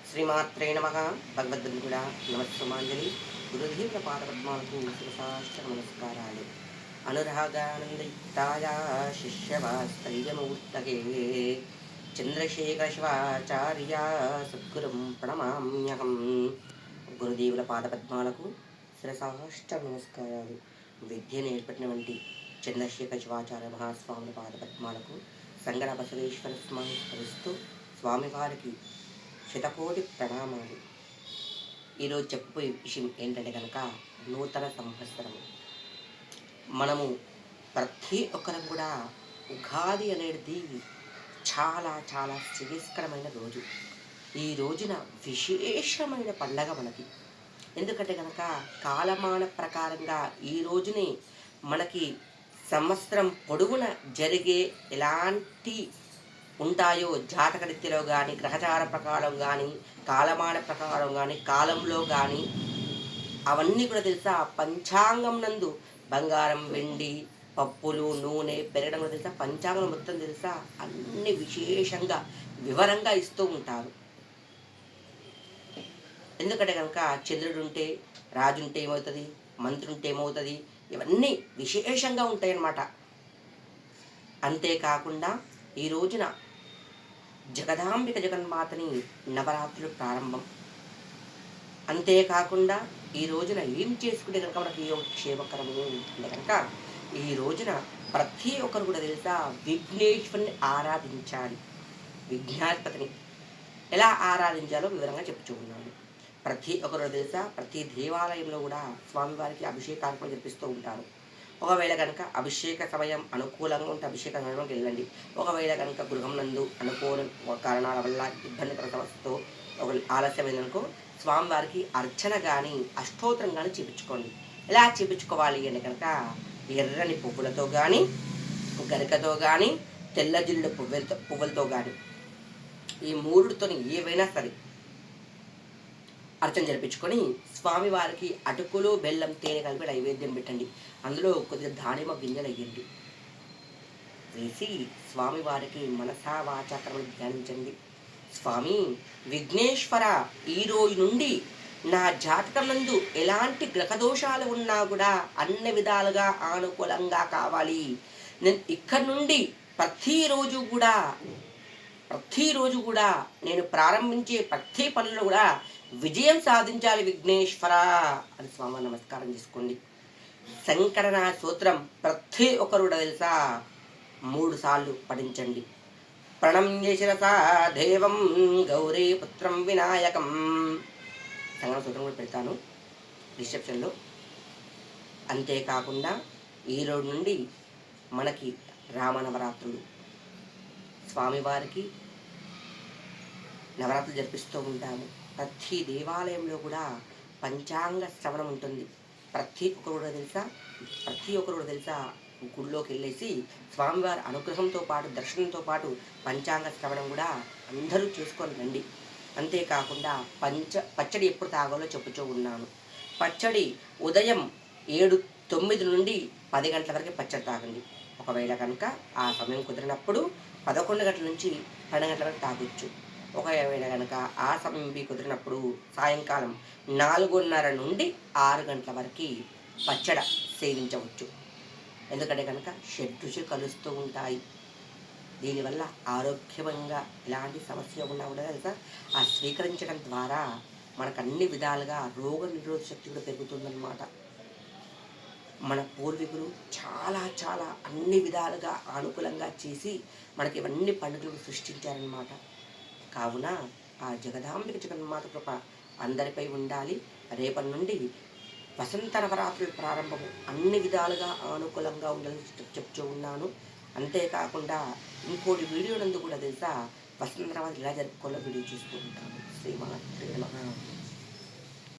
శ్రీమాత్రే నమః. భగవద్బంధుడా నమస్సుమాంజలి. గురుదేవుల పాదపద్మాలకు శిరసాష్ట నమస్కారాలు. అనురాగానందయుక్తాయ శిష్యవాత్సల్యమూర్తగే చంద్రశేఖర శివాచార్య సద్గురుం ప్రణమామ్యహం. గురుదేవుల పాదపద్మాలకు శిరసాష్ట నమస్కారాలు. విద్య నేర్పటినటువంటి చంద్రశేఖర శివాచార్య మహాస్వాముల పాదపద్మాలకు సంగర బసవేశ్వర స్వామి స్మరిస్తూ స్వామివారికి శతకోటి ప్రణామాలు. ఈరోజు చెప్పబోయే విషయం ఏంటంటే కనుక నూతన సంవత్సరము. మనము ప్రతి ఒక్కరం కూడా ఉగాది అనేది చాలా చాలా శ్రేయస్కరమైన రోజు. ఈ రోజున విశేషమైన పండగ మనకి. ఎందుకంటే కనుక కాలమాన ప్రకారంగా ఈ రోజుని మనకి సంవత్సరం పొడవున జరిగే ఎలాంటి ఉంటాయో జాతకరీత్యలో కానీ గ్రహచార ప్రకారం కానీ కాలమాన ప్రకారం కానీ కాలంలో కానీ అవన్నీ కూడా తెలుసా. పంచాంగం నందు బంగారం వెండి పప్పులు నూనె పెరగడం కూడా తెలుసా. పంచాంగం మొత్తం తెలుసా అన్ని విశేషంగా వివరంగా ఇస్తూ ఉంటారు. ఎందుకంటే కనుక చంద్రుడు ఉంటే రాజు ఉంటే ఏమవుతుంది, మంత్రి ఉంటే ఏమవుతుంది, ఇవన్నీ విశేషంగా ఉంటాయన్నమాట. అంతేకాకుండా ఈ రోజున జగదాంబిక జగన్మాతని నవరాత్రులు ప్రారంభం. అంతేకాకుండా ఈ రోజున ఏం చేసుకుంటే కనుక మనకి క్షేమకరము అంటే కనుక ఈ రోజున ప్రతి ఒక్కరు కూడా తెలుసా విఘ్నేశ్వరుని ఆరాధించాలి. విఘ్నాధిపతిని ఎలా ఆరాధించాలో వివరంగా చెప్పుచున్నాను. ప్రతి ఒక్కరు తెలుసా ప్రతి దేవాలయంలో కూడా స్వామివారికి అభిషేకార్పణ జరిపిస్తూ ఉంటారు. ఒకవేళ కనుక అభిషేక సమయం అనుకూలంగా ఉంటే అభిషేక సమయంలోకి వెళ్ళండి. ఒకవేళ కనుక గృహం నందు అనుకూల కారణాల వల్ల ఇబ్బందికర సమస్యతో ఒక ఆలస్యమైందనుకో స్వామివారికి అర్చన కానీ అష్టోత్తరం కానీ చేపించుకోండి. ఎలా చేపించుకోవాలి అంటే కనుక ఎర్రని పువ్వులతో కానీ గరికతో కానీ తెల్ల జిల్లు పువ్వులతో కానీ ఈ మూడుతో ఏవైనా సరే అర్చన జరిపించుకొని స్వామివారికి అటుకులు బెల్లం తేనె కలిపి నైవేద్యం పెట్టండి. అందులో కొద్దిగా దానిమ్మ గింజలు వేయండి. వేసి స్వామివారికి మనసా వాచాకరమని ధ్యానించండి. స్వామి విఘ్నేశ్వర, ఈ రోజు నుండి నా జాతకం నందు ఎలాంటి గ్రహదోషాలు ఉన్నా కూడా అన్ని విధాలుగా అనుకూలంగా కావాలి. నేను ఇక్కడి నుండి ప్రతిరోజు కూడా నేను ప్రారంభించే ప్రతి పనులు కూడా విజయం సాధించాలి విఘ్నేశ్వర అని స్వామి నమస్కారం చేసుకోండి. శంకరన సూత్రం ప్రతి ఒక్కరు కూడా తెలుసా 3 సార్లు పఠించండి. ప్రణమ్య శిరసా దేవం గౌరీ పుత్రం వినాయకం. సంగన సూత్రం కూడా పెడతాను డిస్క్రిప్షన్లో. అంతేకాకుండా ఈ రోజు నుండి మనకి రామనవరాత్రులు. స్వామివారికి నవరాత్రులు జరిపిస్తూ ఉంటాము. ప్రతి దేవాలయంలో కూడా పంచాంగ శ్రవణం ఉంటుంది. ప్రతి ఒక్కరు కూడా తెలుసా గుళ్ళోకి వెళ్ళేసి స్వామివారి అనుగ్రహంతో పాటు దర్శనంతో పాటు పంచాంగ శ్రవణం కూడా అందరూ చేసుకొని రండి. అంతేకాకుండా పచ్చడి ఎప్పుడు తాగాలో చెప్పుతూ ఉన్నాను. పచ్చడి ఉదయం 9 నుండి 10 గంటల వరకు పచ్చడి తాగండి. ఒకవేళ కనుక ఆ సమయం కుదిరినప్పుడు 11 గంటల నుంచి 12 గంటల వరకు తాగొచ్చు. ఒకవేళ కనుక ఆ సమయం కుదిరినప్పుడు సాయంకాలం 4:30 నుండి 6 గంటల వరకు పచ్చడి సేవించవచ్చు. ఎందుకంటే కనుక షడ్రుచులు కలుస్తూ ఉంటాయి. దీనివల్ల ఆరోగ్యంగా ఎలాంటి సమస్య ఉన్నా కూడా కనుక ఆ స్వీకరించడం ద్వారా మనకు అన్ని విధాలుగా రోగ నిరోధక శక్తి కూడా పెరుగుతుందన్నమాట. మన పూర్వీకులు చాలా చాలా అన్ని విధాలుగా అనుకూలంగా చేసి మనకి ఇవన్నీ పండుగలు సృష్టించారన్నమాట. కావున ఆ జగదాంబిక జగన్మాత కృప అందరిపై ఉండాలి. రేపటి నుండి వసంత నవరాత్రుల ప్రారంభము అన్ని విధాలుగా అనుకూలంగా ఉండాలని చెప్తూ ఉన్నాను. అంతేకాకుండా ఇంకోటి వీడియో నందు కూడా తెలుసా వసంత నవరాత్రి ఎలా జరుపుకోవాలో వీడియో చూస్తూ ఉంటాను. శ్రీమాత్రే నమః.